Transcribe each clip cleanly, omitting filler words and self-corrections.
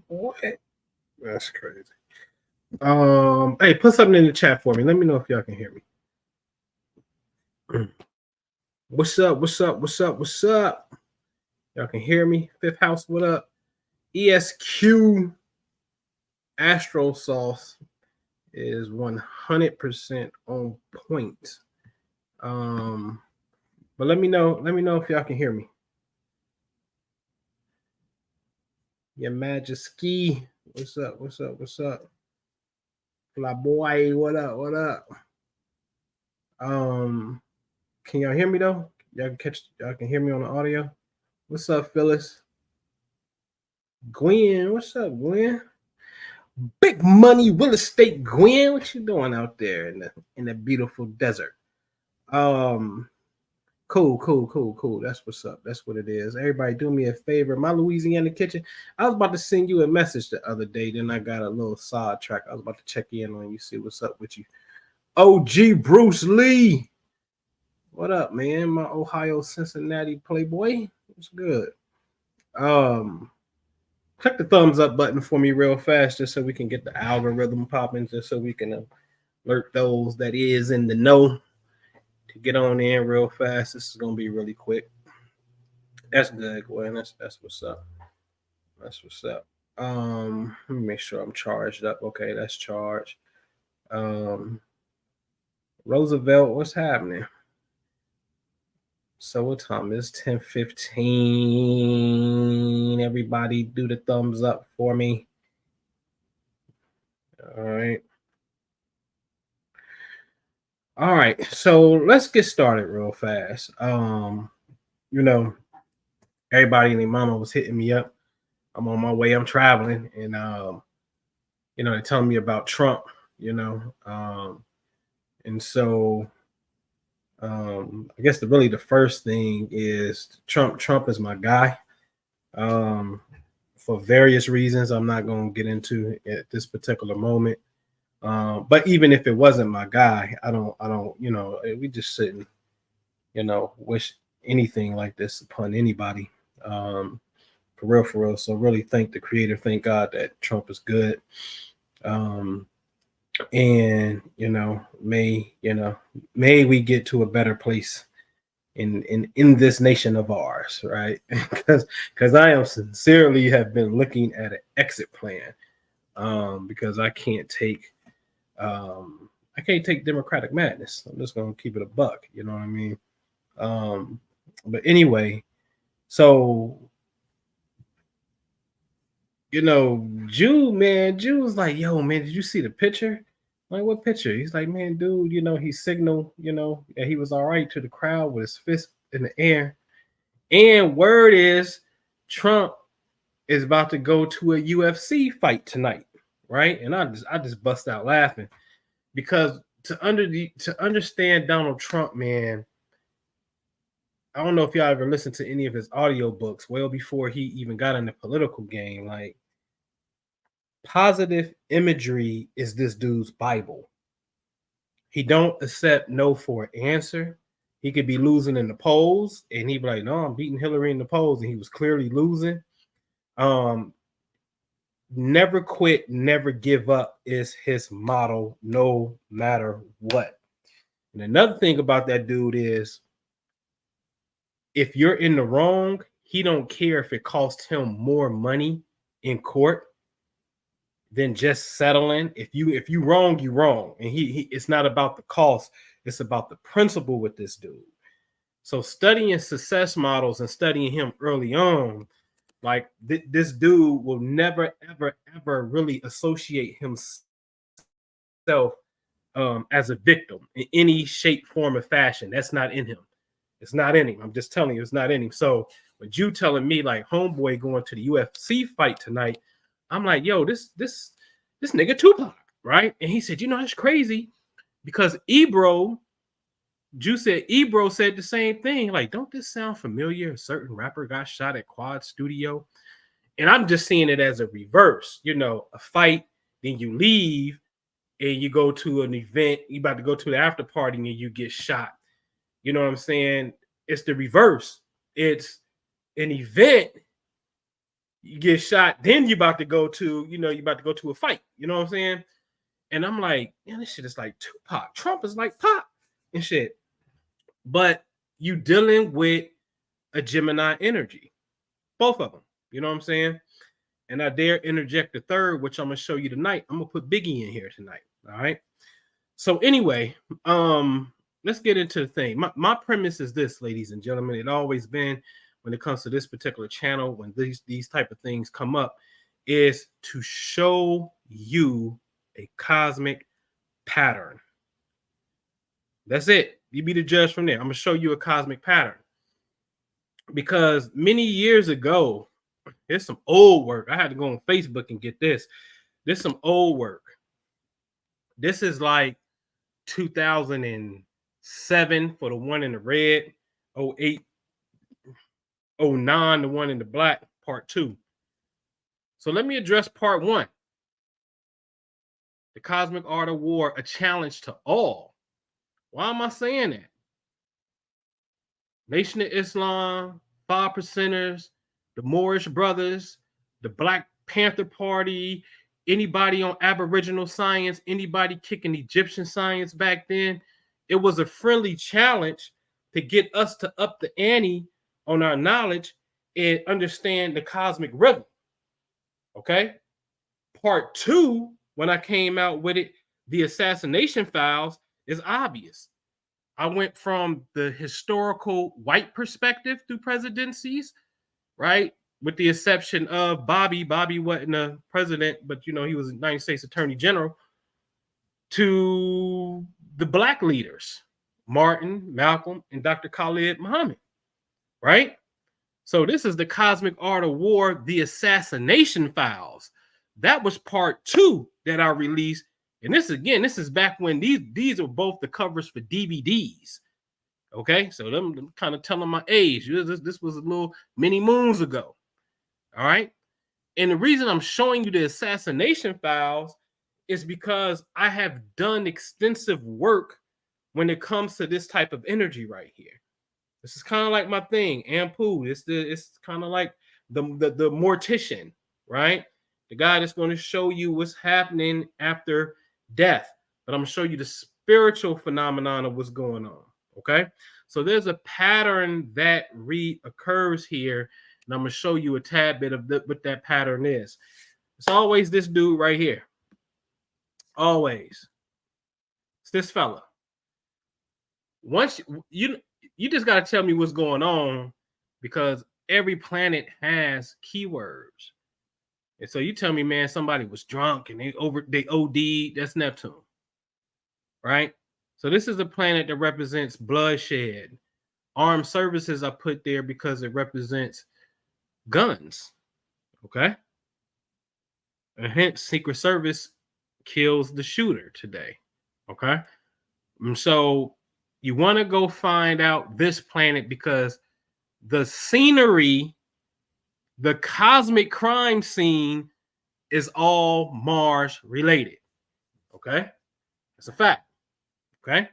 What? That's crazy. Hey, put something in the chat for me. Let me know if y'all can hear me. What's up? What's up? What's up? What's up? Y'all can hear me? Fifth house, what up? ESQ Astro Sauce is 100% on point. But let me know if y'all can hear me. Your Majesty, what's up? What's up? What's up? Fly boy, what up? What up? Can y'all hear me though? Y'all can hear me on the audio. What's up, Phyllis? Gwen, what's up, Gwen? Big money real estate, Gwen. What you doing out there in the beautiful desert? Cool. That's what's up. That's what it is. Everybody, do me a favor. My Louisiana kitchen. I was about to send you a message the other day. Then I got a little sidetrack. I was about to check in on you, see what's up with you. OG Bruce Lee. What up, man? My Ohio Cincinnati playboy. What's good? Click the thumbs up button for me real fast, just so we can get the algorithm popping, just so we can alert those that is in the know to get on in real fast. This is gonna be really quick. That's good, Gwen. That's what's up. That's what's up. Let me make sure I'm charged up. Okay, that's charged. Roosevelt, what's happening? So what time is 10:15? Everybody do the thumbs up for me. All right. All right. So let's get started real fast. Everybody and their mama was hitting me up. I'm on my way, I'm traveling, and they're telling me about Trump, and so I guess the first thing is Trump is my guy. For various reasons I'm not going to get into at this particular moment. But even if it wasn't my guy, I don't, we just shouldn't, wish anything like this upon anybody. For real. So really thank the creator, thank God that Trump is good. And may we get to a better place in this nation of ours, right? because I am sincerely have been looking at an exit plan, because I can't take democratic madness. I'm just gonna keep it a buck, you know what I mean? But anyway, so Jew was like, yo, man, did you see the picture? I'm like, what picture? He's like, man, dude, he signaled, that he was all right to the crowd with his fist in the air. And word is Trump is about to go to a UFC fight tonight, right? And I just bust out laughing, because to understand Donald Trump, man, I don't know if y'all ever listened to any of his audiobooks well before he even got in the political game. Like, positive imagery is this dude's Bible. He don't accept no for an answer. He could be losing in the polls, and he'd be like, no, I'm beating Hillary in the polls, and he was clearly losing. Never quit, never give up is his motto, no matter what. And another thing about that dude is, if you're in the wrong, he don't care if it costs him more money in court than just settling. If you wrong, you wrong. And he it's not about the cost, it's about the principle with this dude. So studying success models and studying him early on, like this dude will never, ever really associate himself as a victim in any shape, form, or fashion. That's not in him. It's not in him. I'm just telling you, it's not in him. So when you telling me like homeboy going to the UFC fight tonight, I'm like, yo, this nigga Tupac, right? And he said, that's crazy, because Ebro said the same thing. Like, don't this sound familiar? A certain rapper got shot at Quad Studio. And I'm just seeing it as a reverse, a fight, then you leave and you go to an event, you about to go to the after party and you get shot. You know what I'm saying? It's the reverse. It's an event, you get shot, then you about to go to, you about to go to a fight. You know what I'm saying? And I'm like, man, this shit is like Tupac. Trump is like Pop and shit. But you dealing with a Gemini energy, both of them. You know what I'm saying? And I dare interject the third, which I'm gonna show you tonight. I'm gonna put Biggie in here tonight. All right. So anyway, let's get into the thing. My premise is this, ladies and gentlemen. It always been when it comes to this particular channel, when these type of things come up, is to show you a cosmic pattern. That's it. You be the judge from there. I'm gonna show you a cosmic pattern. Because many years ago, there's some old work. I had to go on Facebook and get this. There's some old work. This is like 2007 for the one in the red, 08, 09, the one in the black, part 2. So let me address part 1. The Cosmic Art of War, a challenge to all. Why am I saying that? Nation of Islam, 5 percenters, the Moorish Brothers, the Black Panther Party, anybody on Aboriginal science, anybody kicking Egyptian science back then. It was a friendly challenge to get us to up the ante on our knowledge and understand the cosmic rhythm. Okay? Part 2, when I came out with it, the Assassination Files, is obvious. I went from the historical white perspective through presidencies, right? With the exception of Bobby. Bobby wasn't a president, but he was a United States Attorney General, to the black leaders, Martin, Malcolm, and Dr. Khalid Muhammad, right? So this is the Cosmic Art of War, the Assassination Files. That was part 2 that I released. And this is back when these are both the covers for DVDs. Okay, so them kind of telling my age. This was a little many moons ago. All right. And the reason I'm showing you the Assassination Files is because I have done extensive work when it comes to this type of energy right here. This is kind of like my thing, Ampu. It's kind of like the mortician, right? The guy that's going to show you what's happening after death. But I'm going to show you the spiritual phenomenon of what's going on. Okay. So there's a pattern that reoccurs here. And I'm going to show you a tad bit of what that pattern is. It's always this dude right here. Always. It's this fella. Once you just got to tell me what's going on, because every planet has keywords. And so you tell me, man, somebody was drunk and they OD'd, that's Neptune. Right? So this is a planet that represents bloodshed. Armed services are put there because it represents guns. Okay? And hence, Secret Service kills the shooter today. Okay? And so you want to go find out this planet because the scenery, the cosmic crime scene, is all Mars related. Okay? It's a fact. Okay?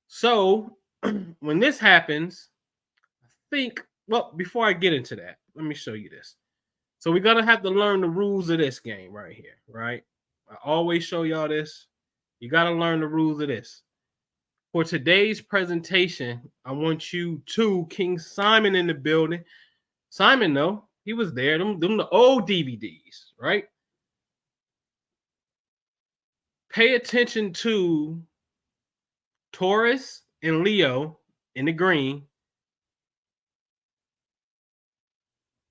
So when this happens, I think, well, before I get into that, let me show you this. So we're going to have to learn the rules of this game right here, right? I always show y'all this. You got to learn the rules of this. For today's presentation, I want you to, King Simon in the building. Simon, no, he was there. Them the old DVDs, right? Pay attention to Taurus and Leo in the green,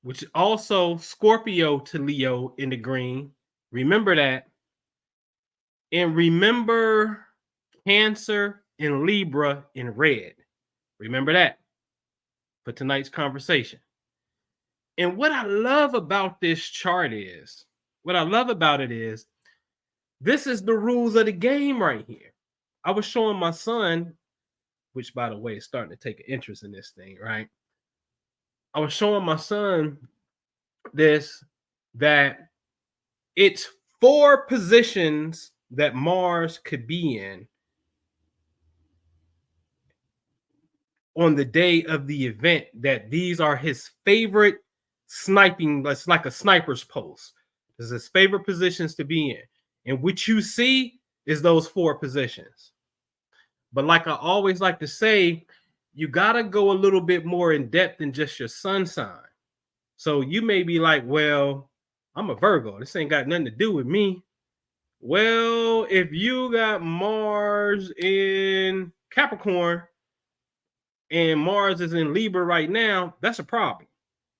which also Scorpio to Leo in the green. Remember that. And remember Cancer and Libra in red. Remember that for tonight's conversation. And what I love about this chart is, this is the rules of the game right here. I was showing my son, which by the way is starting to take an interest in this thing, right? I was showing my son this, that it's 4 positions that Mars could be in on the day of the event that these are his favorite sniping. That's like a sniper's post. This is his favorite positions to be in. And what you see is those 4 positions. But like I always like to say, you got to go a little bit more in depth than just your sun sign. So you may be like, well, I'm a Virgo. This ain't got nothing to do with me. Well, if you got Mars in Capricorn and Mars is in Libra right now, that's a problem.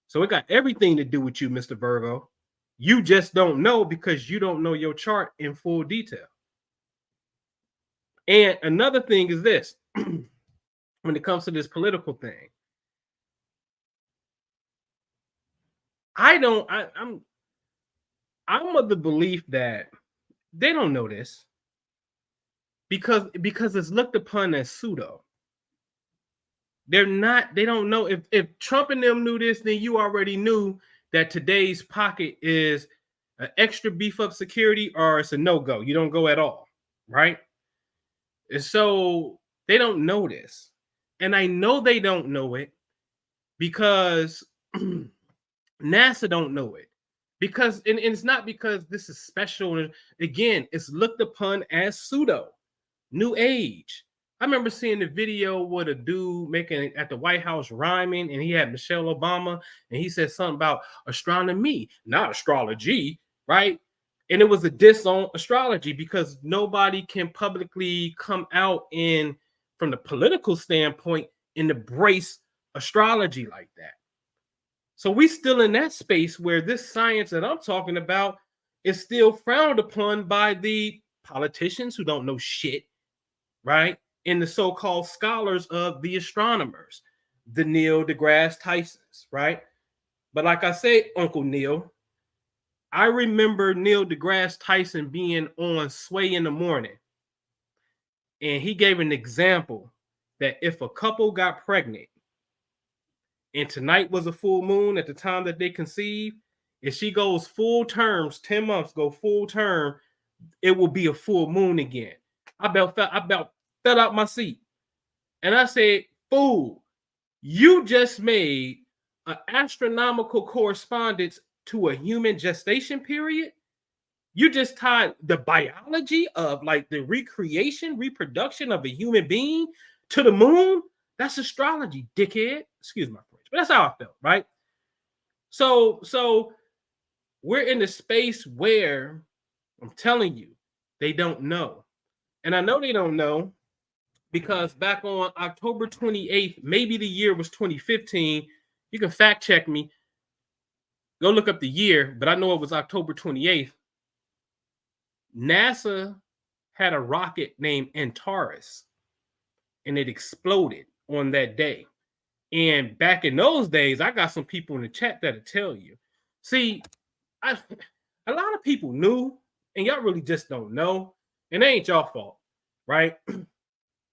So it got everything to do with you, Mr. Virgo. You just don't know because you don't know your chart in full detail. And another thing is this, when it comes to this political thing, I'm of the belief that they don't know this because it's looked upon as pseudo. They don't know. If Trump and them knew this, then you already knew that today's pocket is an extra beef up security or it's a no-go. You don't go at all, right? And so they don't know this. And I know they don't know it because NASA don't know it. Because and it's not because this is special. Again, it's looked upon as pseudo, new age. I remember seeing the video with a dude making at the White House rhyming, and he had Michelle Obama, and he said something about astronomy, not astrology, right? And it was a diss on astrology because nobody can publicly come out in from the political standpoint and embrace astrology like that. So we still in that space where this science that I'm talking about is still frowned upon by the politicians who don't know shit, right? And the so-called scholars of the astronomers, the Neil deGrasse Tysons, right? But like I say, Uncle Neil, I remember Neil deGrasse Tyson being on Sway in the Morning, and he gave an example that if a couple got pregnant and tonight was a full moon at the time that they conceived, if she goes full terms, 10 months go full term, it will be a full moon again. I about fell out my seat. And I said, fool, you just made an astronomical correspondence to a human gestation period. You just tied the biology of like the reproduction of a human being to the moon. That's astrology, dickhead. Excuse my French, but that's how I felt, right? So we're in the space where I'm telling you, they don't know. And I know they don't know because back on October 28th, maybe the year was 2015. You can fact check me. Go look up the year, but I know it was October 28th. NASA had a rocket named Antares, and it exploded on that day. And back in those days, I got some people in the chat that'll tell you. See, a lot of people knew, and y'all really just don't know. And it ain't y'all fault, right?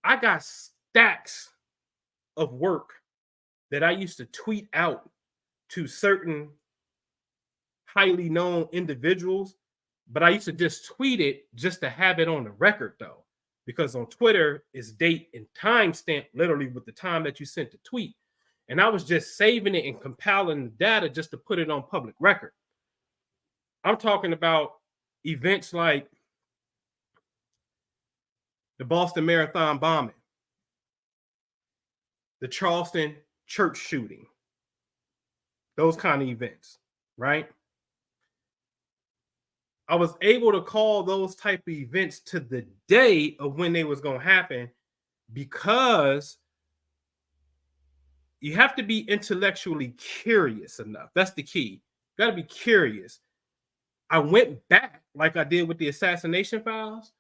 I got stacks of work that I used to tweet out to certain highly known individuals, but I used to just tweet it just to have it on the record, though, because on Twitter is date and timestamp literally with the time that you sent the tweet. And I was just saving it and compiling the data just to put it on public record. I'm talking about events like the Boston Marathon bombing, the Charleston church shooting, those kind of events, right? I was able to call those type of events to the day of when they was going to happen because you have to be intellectually curious enough. That's the key. You got to be curious. I went back like I did with the Assassination files,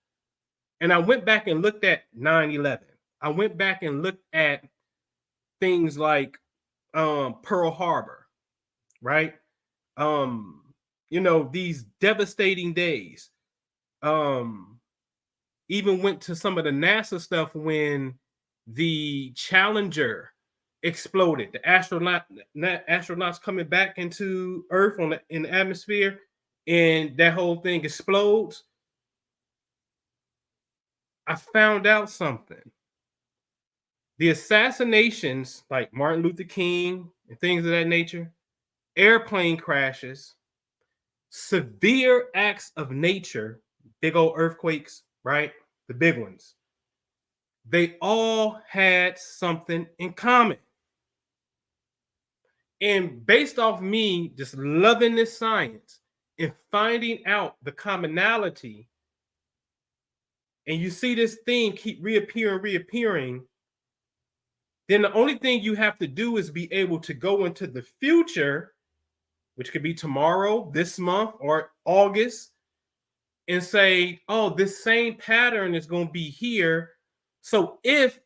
and I went back and looked at 9/11. I went back and looked at things like Pearl Harbor, right? These devastating days. Even went to some of the NASA stuff when the Challenger exploded. The astronauts coming back into Earth in the atmosphere, and that whole thing explodes. I found out something. The assassinations, like Martin Luther King and things of that nature, airplane crashes, severe acts of nature, big old earthquakes, right? The big ones. They all had something in common. And based off me just loving this science and finding out the commonality, and you see this thing keep reappearing, then the only thing you have to do is be able to go into the future, which could be tomorrow, this month, or August, and say, oh, this same pattern is going to be here. So if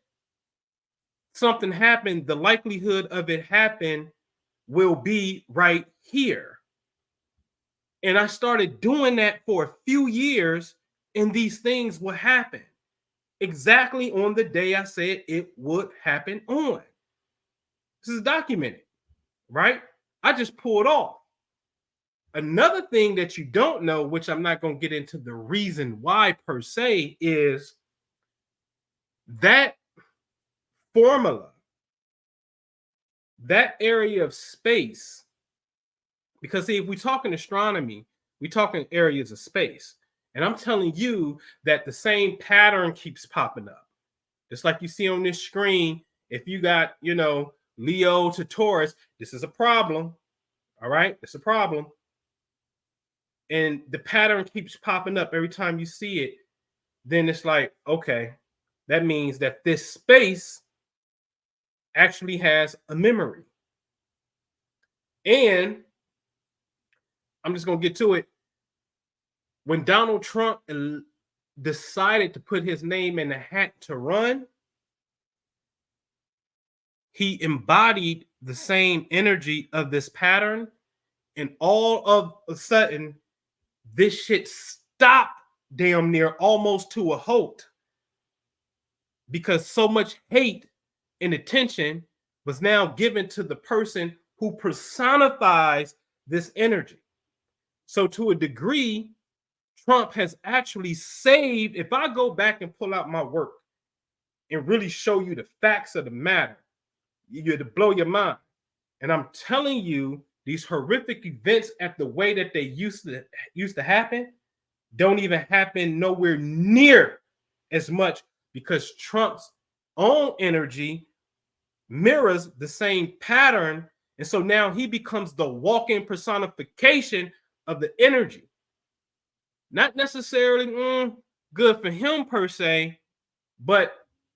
something happened, the likelihood of it happen will be right here. And I started doing that for a few years, and these things will happen exactly on the day I said it would happen on. This is documented, right? I just pulled off. Another thing that you don't know, which I'm not going to get into the reason why per se, is that formula, that area of space. Because see, if we talk in astronomy, we talk in areas of space. And I'm telling you that the same pattern keeps popping up. Just like you see on this screen, if you got, Leo to Taurus, this is a problem. All right, it's a problem. And the pattern keeps popping up every time you see it. Then it's like, okay, that means that this space actually has a memory. And I'm just going to get to it. When Donald Trump decided to put his name in the hat to run, he embodied the same energy of this pattern. And all of a sudden, this shit stopped damn near almost to a halt because so much hate and attention was now given to the person who personifies this energy. So to a degree, Trump has actually saved. If I go back and pull out my work and really show you the facts of the matter, you'd blow your mind. And I'm telling you, these horrific events at the way that they used to happen don't even happen nowhere near as much because Trump's own energy mirrors the same pattern. And so now he becomes the walking personification of the energy. Not necessarily good for him per se, but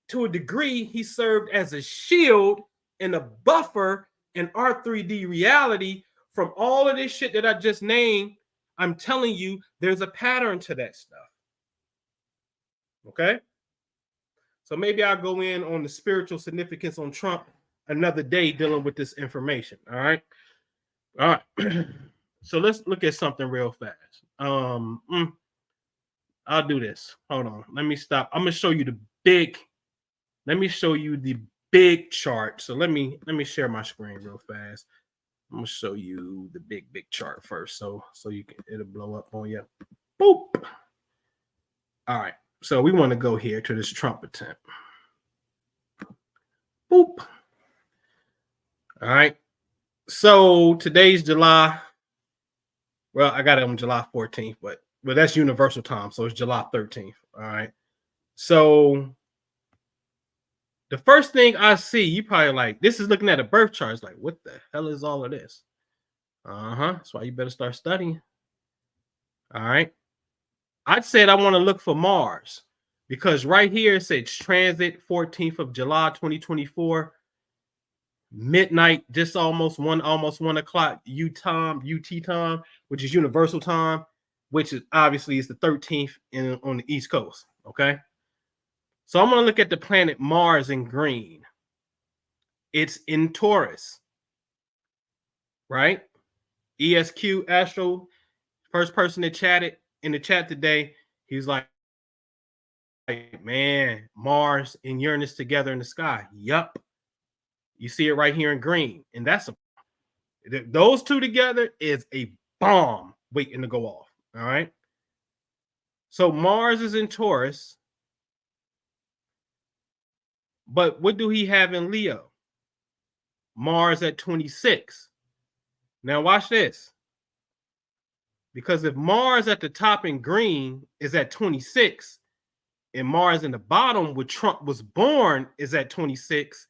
to a degree, he served as a shield and a buffer in our 3D reality from all of this shit that I just named. I'm telling you, there's a pattern to that stuff. Okay? So maybe I'll go in on the spiritual significance on Trump another day dealing with this information. All right. All right. So let's look at something real fast. I'll do this. Hold on. Let me stop. I'm gonna show you the big. Let me show you the big chart. So let me share my screen real fast. I'm gonna show you the big chart first, so you can, it'll blow up on you. Boop. All right. So we want to go here to this Trump attempt. Boop. All right. So today's July. Well, I got it on July 14th, but that's universal time, so it's July 13th. All right. So the first thing I see, you probably like, this is looking at a birth chart. It's like, what the hell is all of this? That's why you better start studying. All right. I said I want to look for Mars because right here it says transit 14th of July 2024, midnight, just almost 1 o'clock UT time, which is universal time, which is obviously is the 13th on the East Coast. Okay. So I'm going to look at the planet Mars in green. It's in Taurus, right? ESQ Astro, first person that chatted in the chat today, he's like, man, Mars and Uranus together in the sky. Yup. You see it right here in green. And those two together is a bomb waiting to go off. All right. So Mars is in Taurus. But what do he have in Leo? Mars at 26. Now watch this. Because if Mars at the top in green is at 26, and Mars in the bottom where Trump was born is at 26,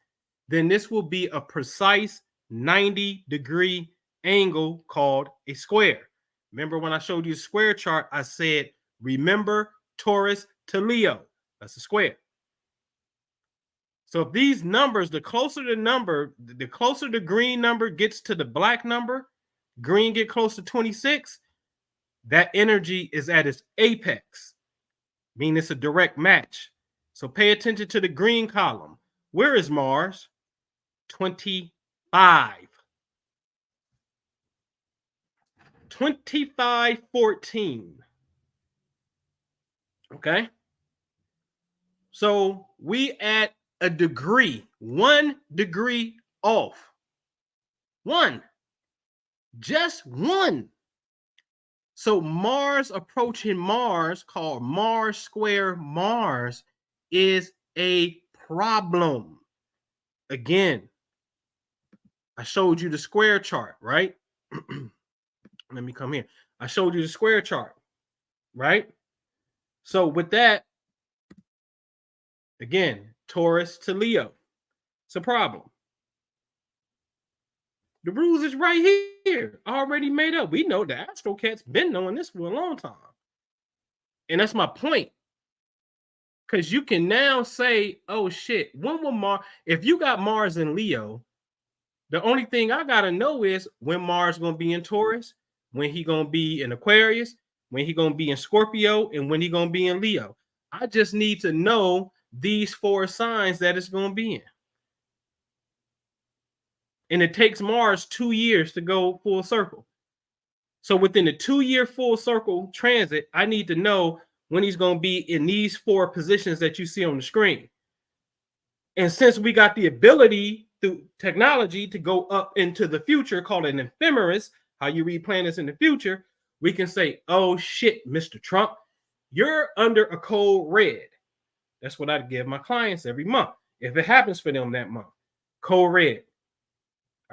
then this will be a precise 90-degree angle called a square. Remember when I showed you a square chart, I said, remember Taurus to Leo. That's a square. So if these numbers, the closer the number, the closer the green number gets to the black number, green get close to 26, that energy is at its apex, meaning it's a direct match. So pay attention to the green column. Where is Mars? 25. 2514. Okay. So we at a degree, 1 degree off. One. Just one. So Mars approaching Mars, called Mars square Mars, is a problem. Again, I showed you the square chart, right? Let me come here. I showed you the square chart, right? So with that, again, Taurus to Leo, it's a problem. The rules is right here, already made up. We know the Astrocat's been knowing this for a long time. And that's my point. Because you can now say, oh shit, when will Mars, if you got Mars in Leo, the only thing I gotta know is when Mars gonna be in Taurus, when he gonna be in Aquarius, when he gonna be in Scorpio, and when he gonna be in Leo. I just need to know these 4 signs that it's gonna be in. And it takes Mars 2 years to go full circle. So within the 2-year full circle transit, I need to know when he's going to be in these 4 positions that you see on the screen. And since we got the ability through technology to go up into the future, called an ephemeris, how you read planets in the future, we can say, oh shit, Mr. Trump, you're under a code red. That's what I give my clients every month. If it happens for them that month, code red.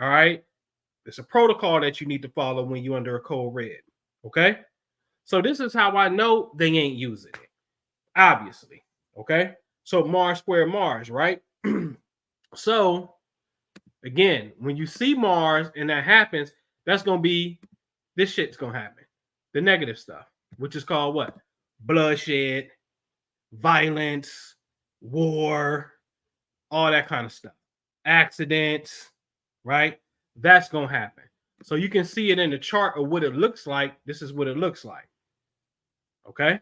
All right. It's a protocol that you need to follow when you're under a code red. Okay. So this is how I know they ain't using it. Obviously. Okay. So Mars square Mars, right? So again, when you see Mars and that happens, that's going to be, this shit's going to happen. The negative stuff, which is called what? Bloodshed, violence, war, all that kind of stuff. Accidents, right? That's going to happen. So you can see it in the chart of what it looks like. This is what it looks like. Okay.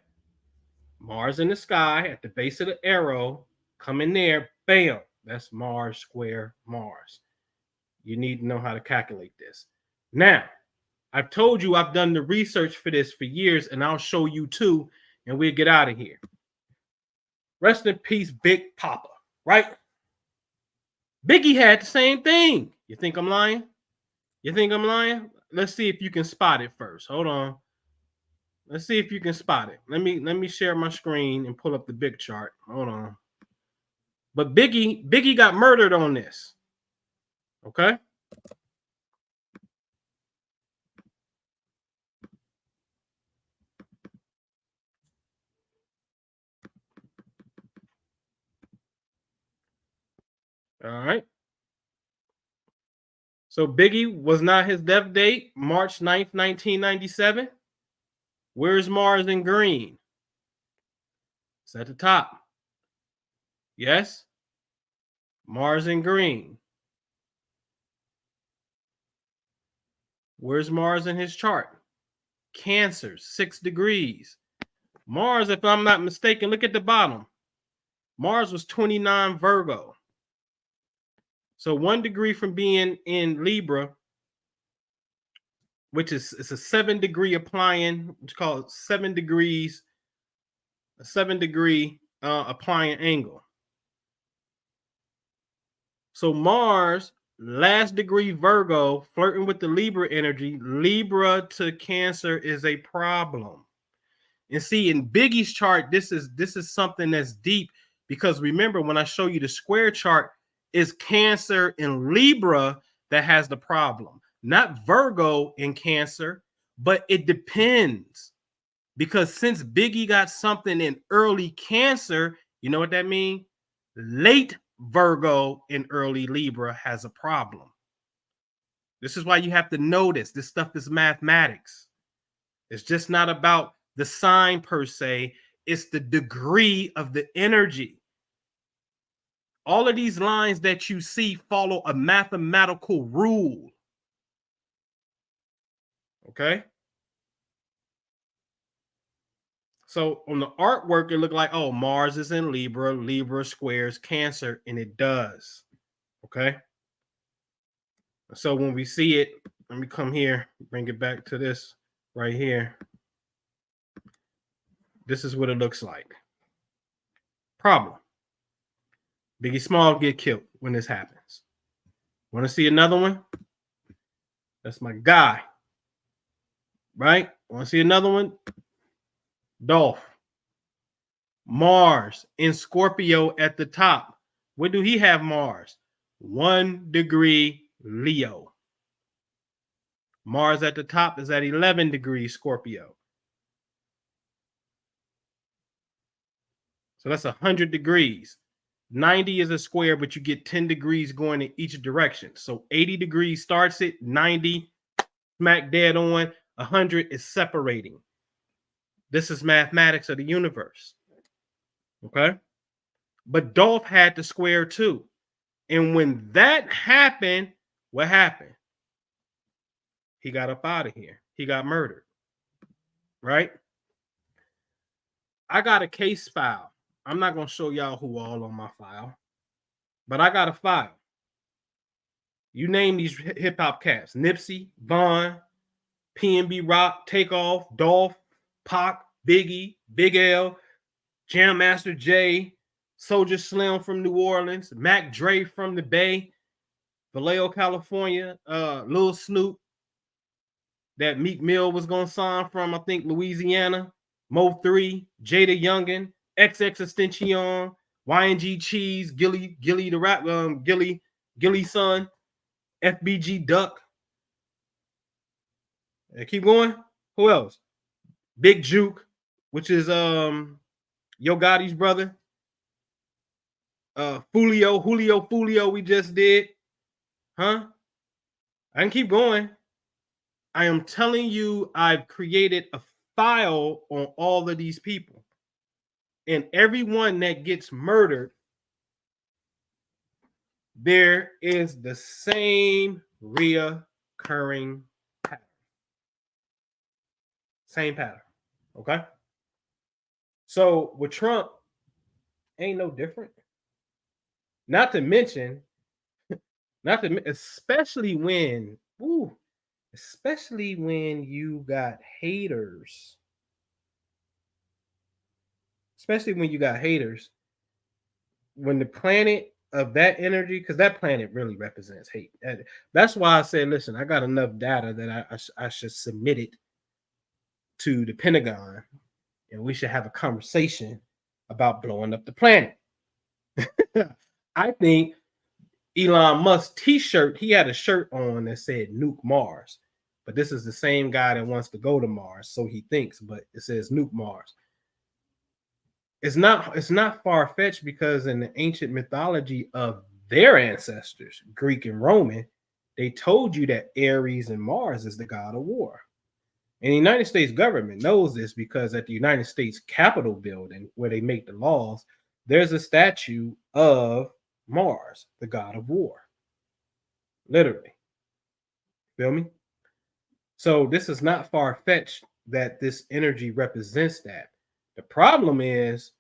Mars in the sky at the base of the arrow, come in there, bam. That's Mars square Mars. You need to know how to calculate this. Now, I've told you I've done the research for this for years, and I'll show you too, and we'll get out of here. Rest in peace, Big Papa, right? Biggie had the same thing. You think I'm lying? You think I'm lying? Let's see if you can spot it first. Hold on. Let's see if you can spot it. Let me share my screen and pull up the big chart. Hold on. But Biggie got murdered on this. Okay? All right. So Biggie was not his death date, March 9th, 1997. Where's Mars in green? It's at the top. Yes? Mars in green. Where's Mars in his chart? Cancer, 6 degrees. Mars, if I'm not mistaken, look at the bottom. Mars was 29 Virgo. So 1 degree from being in Libra, which is it's a 7-degree applying, which is called 7 degrees, a 7-degree applying angle. So Mars, last degree Virgo, flirting with the Libra energy. Libra to Cancer is a problem. And see, in Biggie's chart, this is something that's deep, Because remember, when I show you the square chart, it's Cancer and Libra that has the problem, not Virgo in Cancer, but it depends. Because since Biggie got something in early Cancer, you know what that means? Late Virgo in early Libra has a problem. This is why you have to notice this stuff is mathematics. It's just not about the sign per se, it's the degree of the energy. All of these lines that you see follow a mathematical rule. Okay? So on the artwork, it looked like, oh, Mars is in Libra, Libra squares Cancer, and it does. Okay? So when we see it, let me come here, bring it back to this right here. This is what it looks like. Problem. Biggie Small get killed when this happens. Want to see another one? That's my guy. Right? Want to see another one? Dolph. Mars in Scorpio at the top. Where do he have Mars? 1 degree Leo. Mars at the top is at 11 degrees Scorpio. So that's 100 degrees. 90 is a square, but you get 10 degrees going in each direction. So 80 degrees starts it, 90 smack dead on, 100 is separating. This is mathematics of the universe. Okay? But Dolph had the square too. And when that happened, what happened? He got up out of here. He got murdered. Right? I got a case file. I'm not going to show y'all who all on my file, but I got a file. You name these hip hop cats: Nipsey, Vaughn, PNB Rock, Takeoff, Dolph, Pac, Biggie, Big L, Jam Master Jay, Soldier Slim from New Orleans, Mac Dre from the Bay, Vallejo, California, Lil Snoop, that Meek Mill was going to sign from, I think, Louisiana, Mo 3, Jada Youngin, XXXTentacion, YNG Cheese, Gilly the Rap, Gilly Son, FBG Duck. Keep going. Who else? Big Juke, which is Yo Gotti's brother. Julio, we just did. Huh? I can keep going. I am telling you, I've created a file on all of these people. And everyone that gets murdered, there is the same reoccurring pattern. Same pattern. Okay? So with Trump, ain't no different. Not to mention, especially when you got haters. Especially when you got haters. When the planet of that energy, because that planet really represents hate. That's why I said, listen, I got enough data that I should submit it to the Pentagon, and we should have a conversation about blowing up the planet. I think Elon Musk's t-shirt, he had a shirt on that said nuke Mars, but this is the same guy that wants to go to Mars, so he thinks, but it says nuke Mars. It's not far-fetched, because in the ancient mythology of their ancestors, Greek and Roman, they told you that Ares and Mars is the god of war. And the United States government knows this, because at the United States Capitol building, where they make the laws, there's a statue of Mars, the god of war. Literally. Feel me? So this is not far-fetched that this energy represents that. The problem is,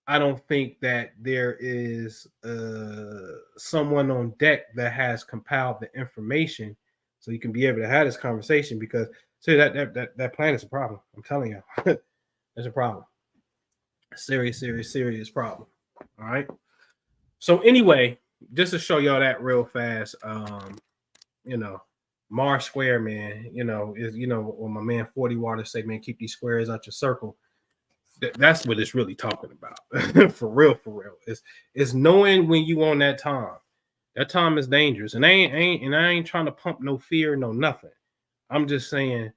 I don't think that there is someone on deck that has compiled the information so you can be able to have this conversation, because that planet's a problem. I'm telling you. There's a problem. A serious problem. All right. So anyway, just to show y'all that real fast, Mars square, man, is when my man 40 Water say, man, keep these squares out your circle. That's what it's really talking about. For real, for real. It's knowing when you on that time. That time is dangerous. And I ain't trying to pump no fear, no nothing. I'm just saying,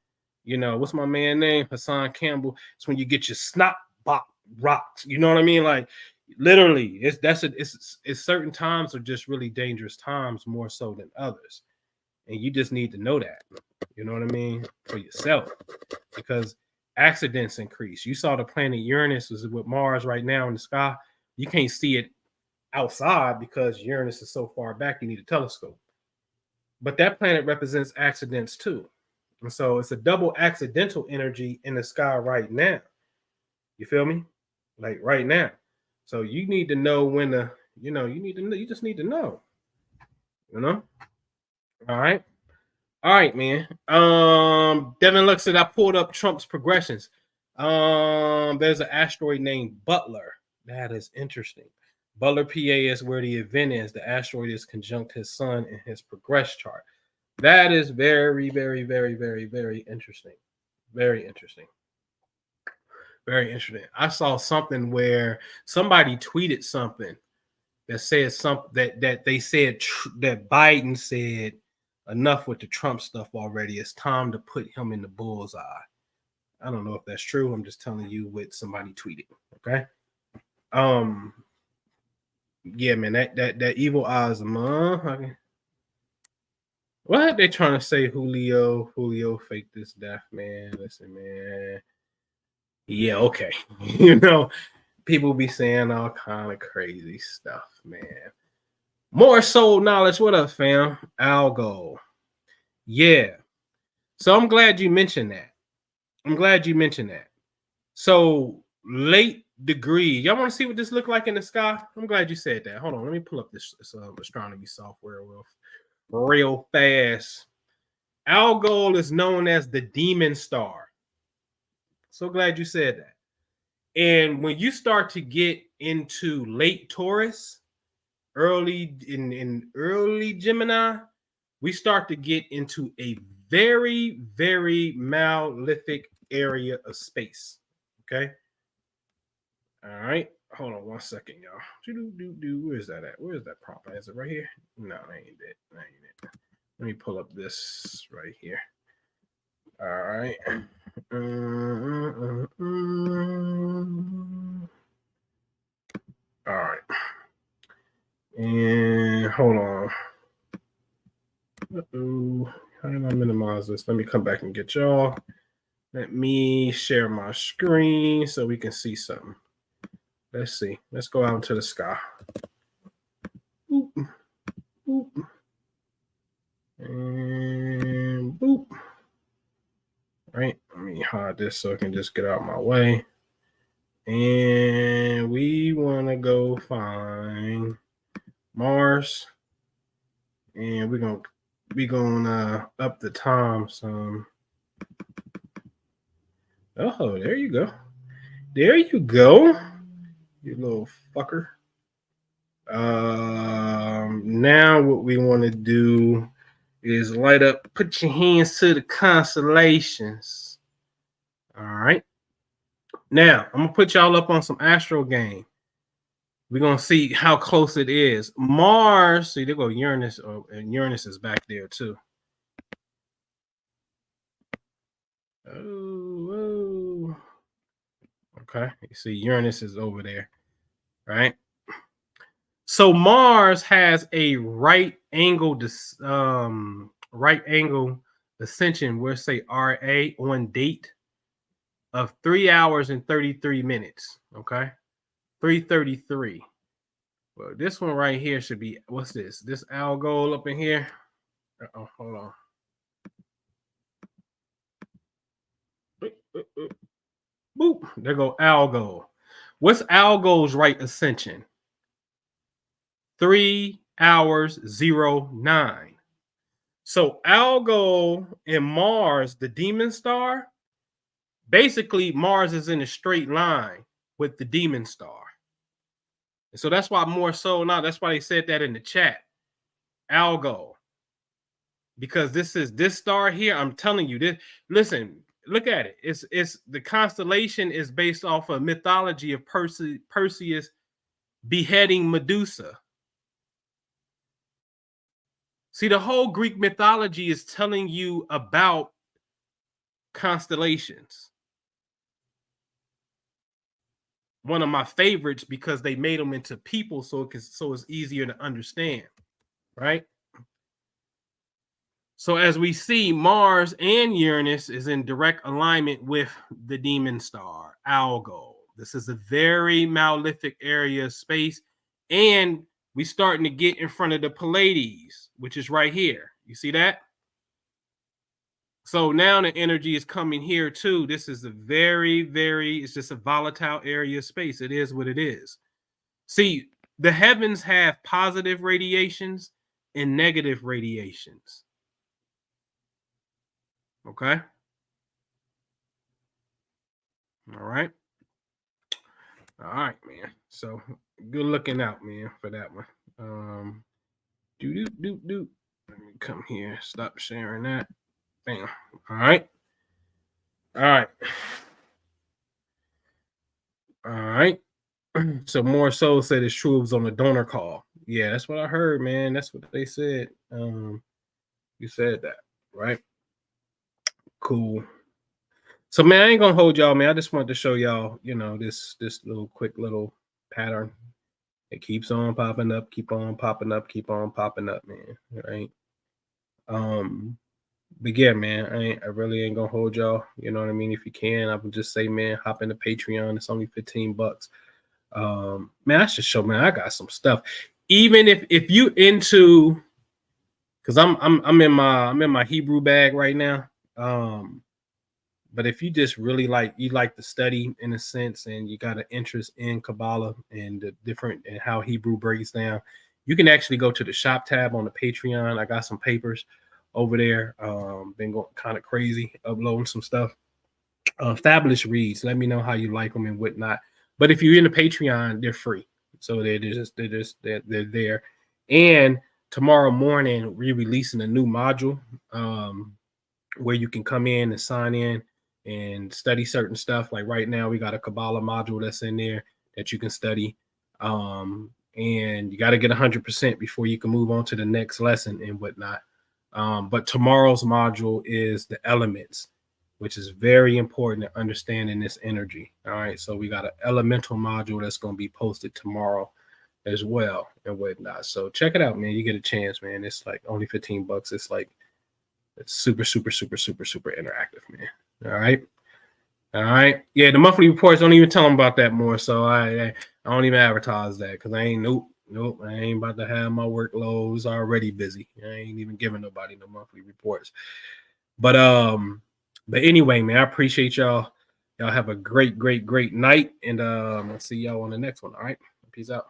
what's my man name? Hassan Campbell. It's when you get your snot bop rocks. You know what I mean? Like literally, it's certain times are just really dangerous times, more so than others. And you just need to know that. You know what I mean? For yourself. Because accidents increase. You saw the planet Uranus is with Mars right now in the sky. You can't see it outside because Uranus is so far back, you need a telescope. But that planet represents accidents too. And so it's a double accidental energy in the sky right now. You feel me? Like right now. So you need to know when to, you just need to know. You know? All right. All right, man. Devin looks said I pulled up Trump's progressions. There's an asteroid named Butler. That is interesting. Butler, PA is where the event is. The asteroid is conjunct his sun in his progress chart. That is very, very, very, very, very interesting. Very interesting. Very interesting. I saw something where somebody tweeted something that said something that they said that Biden said enough with the Trump stuff already. It's time to put him in the bullseye. I don't know if that's true. I'm just telling you what somebody tweeted. Okay. Yeah, man, that evil eye is a motherfucker. What they trying to say? Julio faked this death, man. Listen, man. Yeah, okay. People be saying all kind of crazy stuff, man. More soul knowledge. What up, fam? Algo. Yeah. So I'm glad you mentioned that. So late degree. Y'all want to see what this look like in the sky? I'm glad you said that. Hold on. Let me pull up this astronomy software real fast. Algol is known as the demon star. So glad you said that. And when you start to get into late Taurus, early Gemini, we start to get into a very, very malefic area of space. Okay. All right. Hold on 1 second, y'all. Where is that at? Where is that prompt? Is it right here? No, that ain't it. Let me pull up this right here. All right. All right. And hold on. How do I minimize this? Let me come back and get y'all. Let me share my screen so we can see something. Let's see. Let's go out into the sky. Boop. Boop. And boop. All right. Let me hide this so I can just get out of my way. And we want to go find Mars. And we're gonna up the time some. Oh, there you go. There you go. You little fucker. Now what we want to do is light up, put your hands to the constellations. All right. Now I'm gonna put y'all up on some Astro game. We're gonna see how close it is. Mars, see, there go Uranus, and Uranus is back there too. Oh. Okay, you see Uranus is over there, right? So Mars has a right angle ascension, we'll say RA on date of 3 hours and 33 minutes. Okay, 3:33. Well, this one right here should be, what's this? This Algol up in here. Oh, hold on. Boop. There go Algol. What's Algol's right ascension? 3 hours 09. So Algol and Mars, the demon star, basically Mars is in a straight line with the demon star. And so that's why more so now, that's why they said that in the chat. Algol. Because this star here, I'm telling you this. Listen, look at it. It's the constellation is based off a mythology of Perseus beheading Medusa. See, the whole Greek mythology is telling you about constellations. One of my favorites because they made them into people, so it's easier to understand, right? So as we see, Mars and Uranus is in direct alignment with the demon star Algol. This is a very malefic area of space, and we starting to get in front of the Pleiades, which is right here. You see that? So now the energy is coming here too. This is a it's just a volatile area of space. It is what it is. See, the heavens have positive radiations and negative radiations. Okay. All right. All right, man. So good looking out, man, for that one. Do. Let me come here. Stop sharing that. Bam. All right. All right. All right. So more so said it's true it was on the donor call. Yeah, that's what I heard, man. That's what they said. You said that, right? Cool. So man, I ain't gonna hold y'all, man. I just wanted to show y'all, this little quick little pattern. It keeps on popping up, keep on popping up, keep on popping up, man. Right. But yeah, man, I really ain't gonna hold y'all. You know what I mean? If you can, I would just say, man, hop into Patreon. It's only $15. Man, I should show, man, I got some stuff. Even if you into, because I'm in my Hebrew bag right now. But if you just really like to study in a sense, and you got an interest in Kabbalah and the different and how Hebrew breaks down, you can actually go to the shop tab on the Patreon. I got some papers over there. Been going kind of crazy uploading some stuff. Fabulous reads. Let me know how you like them and whatnot. But if you're in the Patreon, they're free, so they're there. And tomorrow morning, we're releasing a new module where you can come in and sign in and study certain stuff. Like right now, we got a Kabbalah module that's in there that you can study. And you got to get 100% before you can move on to the next lesson and whatnot. But tomorrow's module is the elements, which is very important in understanding this energy. All right. So we got an elemental module that's going to be posted tomorrow as well and whatnot. So check it out, man. You get a chance, man. It's like only $15. It's super interactive, man. All right. Yeah, the monthly reports, don't even tell them about that more. So I don't even advertise that because I ain't nope. I ain't about to have my workload. It's already busy. I ain't even giving nobody no monthly reports. But anyway, man, I appreciate y'all. Y'all have a great night, and I'll see y'all on the next one. All right, peace out.